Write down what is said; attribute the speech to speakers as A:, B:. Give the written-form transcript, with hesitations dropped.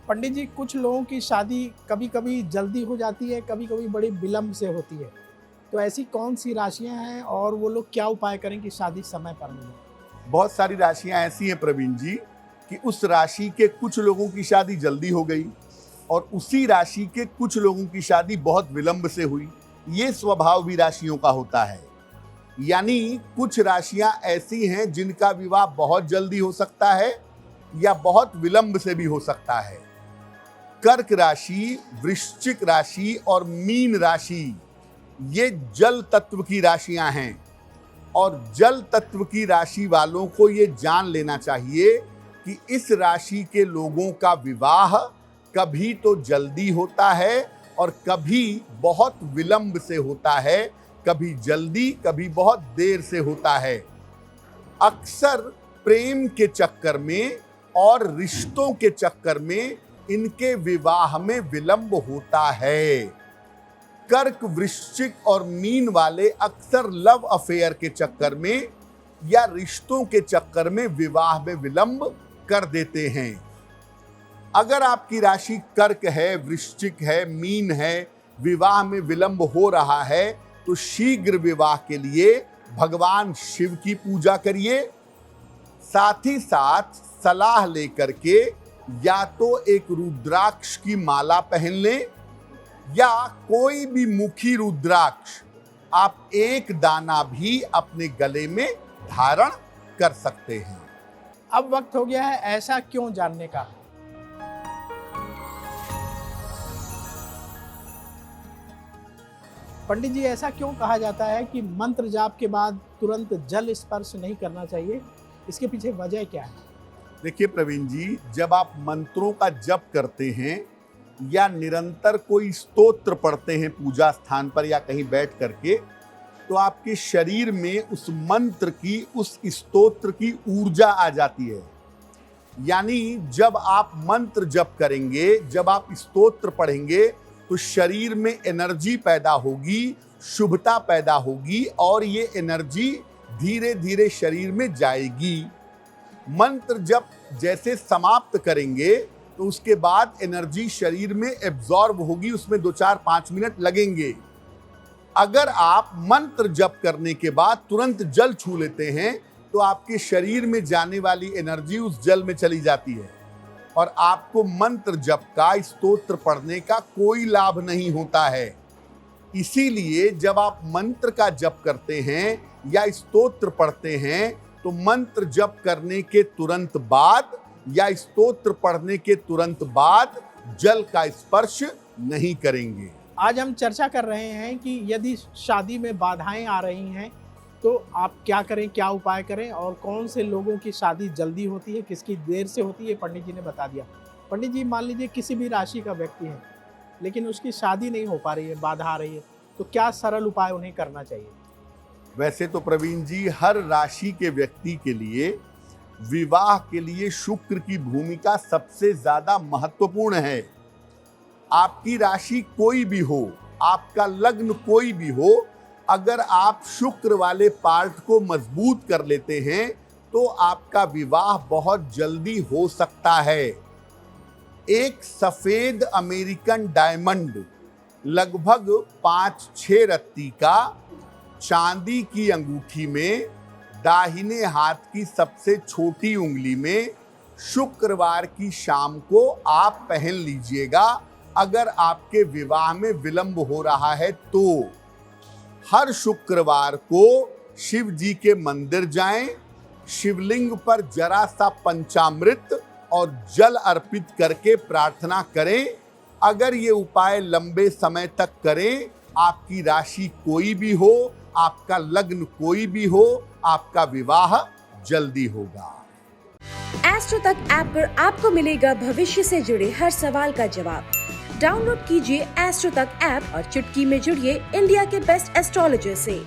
A: पंडित जी, कुछ लोगों की शादी कभी कभी जल्दी हो जाती है, कभी कभी बड़ी विलम्ब से होती है। तो ऐसी कौन सी राशियां हैं और वो लोग क्या उपाय करें कि शादी समय पर मिले?
B: बहुत सारी राशियां ऐसी हैं प्रवीण जी कि उस राशि के कुछ लोगों की शादी जल्दी हो गई और उसी राशि के कुछ लोगों की शादी बहुत विलंब से हुई। ये स्वभाव भी राशियों का होता है। यानी कुछ राशियां ऐसी हैं जिनका विवाह बहुत जल्दी हो सकता है या बहुत विलंब से भी हो सकता है। कर्क राशि, वृश्चिक राशि और मीन राशि ये जल तत्व की राशियां हैं और जल तत्व की राशि वालों को ये जान लेना चाहिए कि इस राशि के लोगों का विवाह कभी तो जल्दी होता है और कभी बहुत विलंब से होता है, कभी जल्दी कभी बहुत देर से होता है। अक्सर प्रेम के चक्कर में और रिश्तों के चक्कर में इनके विवाह में विलंब होता है। कर्क, वृश्चिक और मीन वाले अक्सर लव अफेयर के चक्कर में या रिश्तों के चक्कर में विवाह में विलंब कर देते हैं। अगर आपकी राशि कर्क है, वृश्चिक है, मीन है, विवाह में विलंब हो रहा है तो शीघ्र विवाह के लिए भगवान शिव की पूजा करिए। साथ ही साथ सलाह लेकर के या तो एक रुद्राक्ष की माला पहन लें या कोई भी मुखी रुद्राक्ष आप एक दाना भी अपने गले में धारण कर सकते हैं।
A: अब वक्त हो गया है ऐसा क्यों जानने का। पंडित जी, ऐसा क्यों कहा जाता है कि मंत्र जाप के बाद तुरंत जल स्पर्श नहीं करना चाहिए? इसके पीछे वजह क्या है?
B: देखिए प्रवीण जी, जब आप मंत्रों का जप करते हैं या निरंतर कोई स्तोत्र पढ़ते हैं पूजा स्थान पर या कहीं बैठ करके, तो आपके शरीर में उस मंत्र की, उस स्तोत्र की ऊर्जा आ जाती है। यानी जब आप मंत्र जप करेंगे, जब आप स्तोत्र पढ़ेंगे तो शरीर में एनर्जी पैदा होगी, शुभता पैदा होगी और ये एनर्जी धीरे धीरे शरीर में जाएगी। मंत्र जप जैसे समाप्त करेंगे तो उसके बाद एनर्जी शरीर में एब्जॉर्ब होगी, उसमें 2-4-5 मिनट लगेंगे। अगर आप मंत्र जप करने के बाद तुरंत जल छू लेते हैं तो आपके शरीर में जाने वाली एनर्जी उस जल में चली जाती है और आपको मंत्र जप का, स्तोत्र पढ़ने का कोई लाभ नहीं होता है। इसीलिए जब आप मंत्र का जप करते हैं या स्तोत्र पढ़ते हैं तो मंत्र जप करने के तुरंत बाद या स्तोत्र पढ़ने के तुरंत बाद जल का स्पर्श नहीं करेंगे।
A: आज हम चर्चा कर रहे हैं कि यदि शादी में बाधाएं आ रही हैं तो आप क्या करें, क्या उपाय करें और कौन से लोगों की शादी जल्दी होती है, किसकी देर से होती है, पंडित जी ने बता दिया। पंडित जी, मान लीजिए किसी भी राशि का व्यक्ति है लेकिन उसकी शादी नहीं हो पा रही है, बाधा आ रही है, तो क्या सरल उपाय उन्हें करना चाहिए?
B: वैसे तो प्रवीण जी, हर राशि के व्यक्ति के लिए विवाह के लिए शुक्र की भूमिका सबसे ज्यादा महत्वपूर्ण है। आपकी राशि कोई भी हो, आपका लग्न कोई भी हो, अगर आप शुक्र वाले पार्ट को मजबूत कर लेते हैं तो आपका विवाह बहुत जल्दी हो सकता है। एक सफेद अमेरिकन डायमंड लगभग 5-6 रत्ती का चांदी की अंगूठी में दाहिने हाथ की सबसे छोटी उंगली में शुक्रवार की शाम को आप पहन लीजिएगा। अगर आपके विवाह में विलंब हो रहा है तो हर शुक्रवार को शिव जी के मंदिर जाएं, शिवलिंग पर जरा सा पंचामृत और जल अर्पित करके प्रार्थना करें। अगर ये उपाय लंबे समय तक करें, आपकी राशि कोई भी हो, आपका लग्न कोई भी हो, आपका विवाह जल्दी होगा।
C: एस्ट्रो तक ऐप पर आपको मिलेगा भविष्य से जुड़े हर सवाल का जवाब। डाउनलोड कीजिए एस्ट्रो तक ऐप और चुटकी में जुड़िए इंडिया के बेस्ट एस्ट्रोलॉजर से।